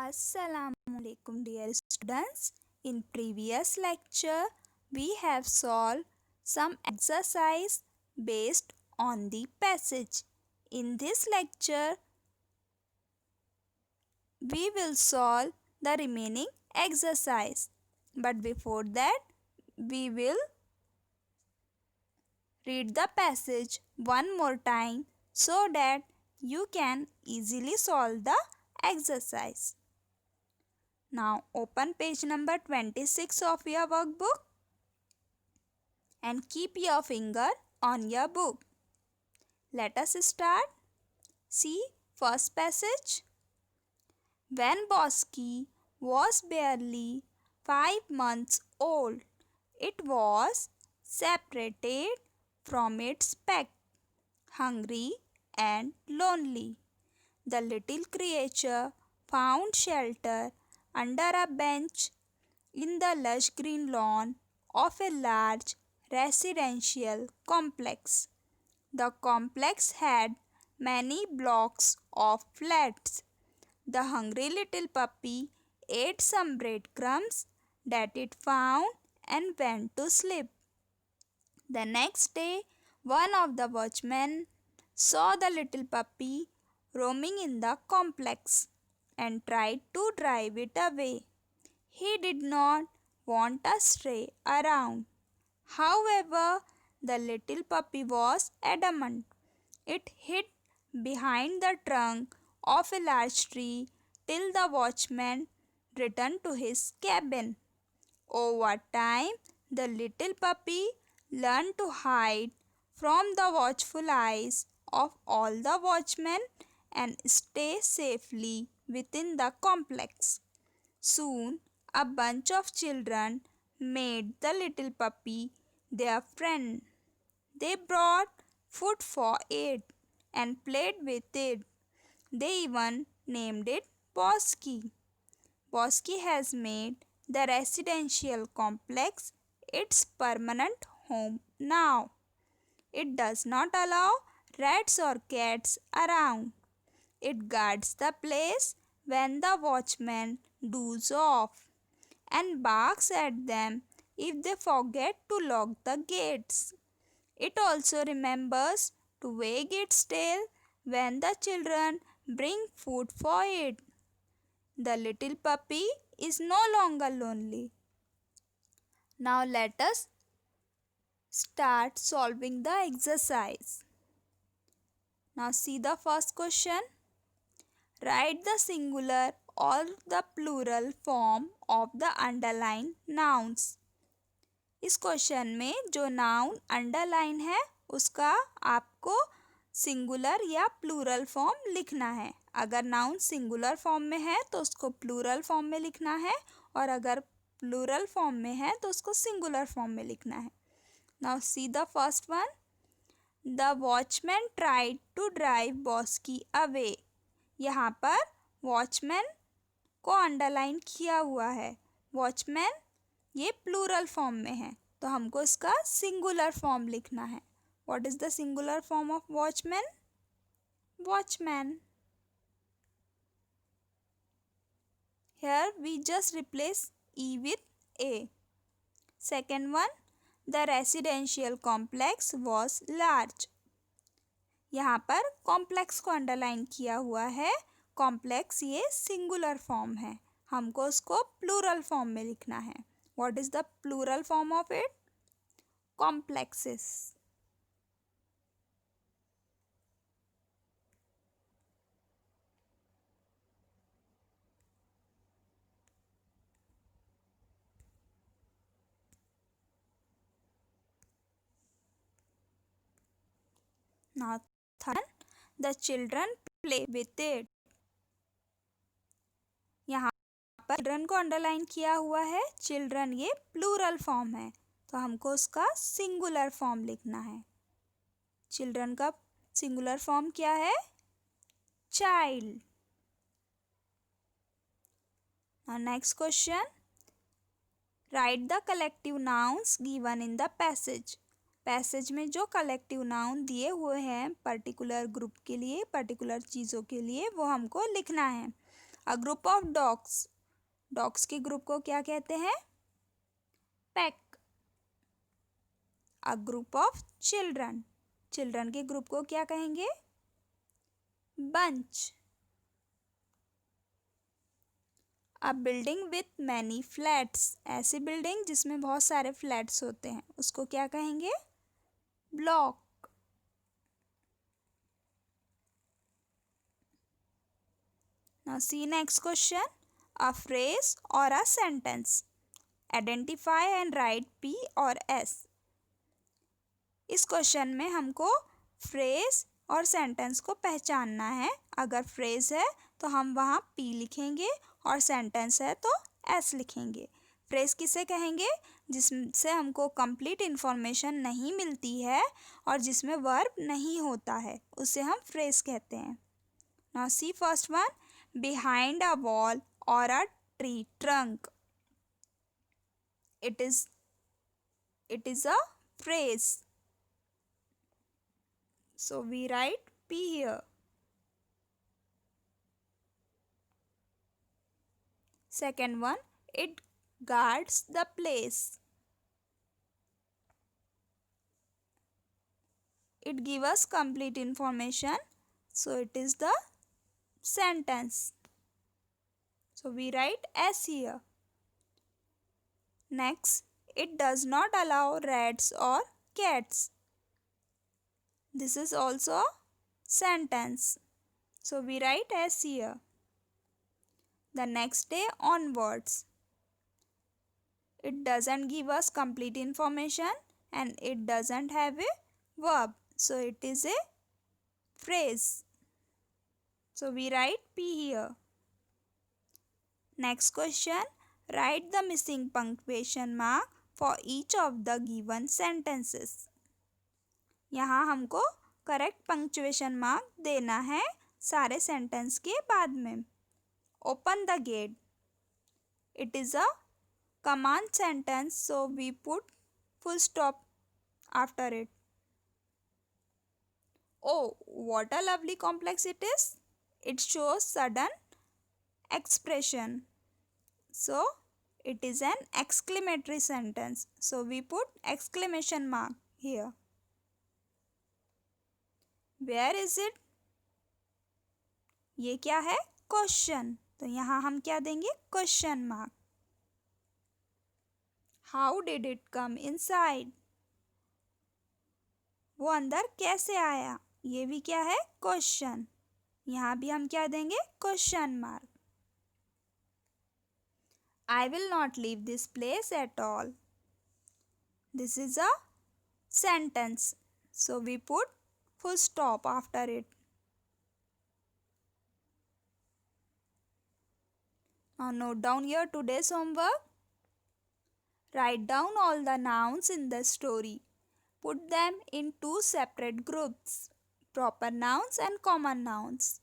Assalamualaikum dear students. In previous lecture, we have solved some exercise based on the passage. In this lecture, we will solve the remaining exercise. But before that, we will read the passage one more time so that you can easily solve the exercise. Now open page number 26 of your workbook and keep your finger on your book. Let us start. See first passage. When Bosky was barely 5 months old, it was separated from its pack, hungry and lonely. The little creature found shelter under a bench in the lush green lawn of a large residential complex. The complex had many blocks of flats. The hungry little puppy ate some breadcrumbs that it found and went to sleep. The next day, one of the watchmen saw the little puppy roaming in the complex and tried to drive it away. He did not want a stray around. However, the little puppy was adamant. It hid behind the trunk of a large tree till the watchman returned to his cabin. Over time, the little puppy learned to hide from the watchful eyes of all the watchmen and stay safely within the complex. Soon, a bunch of children made the little puppy their friend. They brought food for it and played with it. They even named it Bosky. Bosky has made the residential complex its permanent home now. It does not allow rats or cats around. It guards the place when the watchman doze off and barks at them if they forget to lock the gates. It also remembers to wag its tail when the children bring food for it. The little puppy is no longer lonely. Now let us start solving the exercise. Now see the first question. Write the singular or the plural form of the underlined nouns. इस question में जो noun underline है उसका आपको singular या plural form लिखना है. अगर नाउन सिंगुलर फॉर्म में है तो उसको प्लूरल फॉर्म में लिखना है और अगर प्लूरल फॉर्म में है तो उसको सिंगुलर फॉर्म में लिखना है. Now see the first one. The watchman tried to drive Bosky away. यहाँ पर वॉचमैन को अंडरलाइन किया हुआ है. वॉचमैन ये प्लूरल फॉर्म में है तो हमको इसका सिंगुलर फॉर्म लिखना है. What is the singular form of watchman? Watchman. Here we just replace E with A. Second one, the residential complex was large. यहाँ पर कॉम्प्लेक्स को अंडरलाइन किया हुआ है. कॉम्प्लेक्स ये सिंगुलर फॉर्म है, हमको उसको प्लूरल फॉर्म में लिखना है. What is the plural form of it? Complexes. Now third, the children play with it. यहाँ पर चिल्ड्रन को अंडरलाइन किया हुआ है. चिल्ड्रन ये प्लूरल फॉर्म है तो हमको उसका सिंगुलर फॉर्म लिखना है. चिल्ड्रन का सिंगुलर फॉर्म क्या है? Child. Now next question. Write the collective nouns given in the passage. Passage में जो कलेक्टिव नाउन दिए हुए हैं पर्टिकुलर ग्रुप के लिए, पर्टिकुलर चीज़ों के लिए, वो हमको लिखना है. A group of dogs, dogs के ग्रुप को क्या कहते हैं? Pack. A group of children, children के ग्रुप को क्या कहेंगे? Bunch. A building with many flats, ऐसी बिल्डिंग जिसमें बहुत सारे फ्लैट्स होते हैं उसको क्या कहेंगे? Block. Now see next question. A phrase or a sentence. Identify and write P or S. इस क्वेश्चन में हमको फ्रेज और सेंटेंस को पहचानना है। अगर फ्रेज है तो हम वहाँ P लिखेंगे और सेंटेंस है तो S लिखेंगे। फ्रेज किसे कहेंगे? जिससे हमको कंप्लीट इन्फॉर्मेशन नहीं मिलती है और जिसमें वर्ब नहीं होता है, उसे हम फ्रेज कहते हैं। Now see first one. Behind a wall or a tree trunk. It is a phrase. So we write P here. Second one, it guards the place. It gives us complete information. So it is the sentence. So we write S here. Next, it does not allow rats or cats. This is also sentence. So we write S here. The next day onwards. It doesn't give us complete information and it doesn't have a verb. So it is a phrase. So we write P here. Next question. Write the missing punctuation mark for each of the given sentences. यहाँ हमको correct punctuation mark देना है सारे sentence के बाद में। Open the gate. It is a command sentence, so we put full stop after it. Oh, what a lovely complex it is. It shows sudden expression. So it is an exclamatory sentence. So we put exclamation mark here. Where is it? ये क्या है? Question, तो यहाँ हम क्या देंगे? Question mark. How did it come inside? वो अंदर कैसे आया? ये भी क्या है? क्वेश्चन, यहाँ भी हम क्या देंगे? Question mark. I will not leave this place at all. This is a sentence, so we put full stop after it. Now note down your today's homework. Write down all the nouns in the story. Put them in two separate groups, proper nouns and common nouns.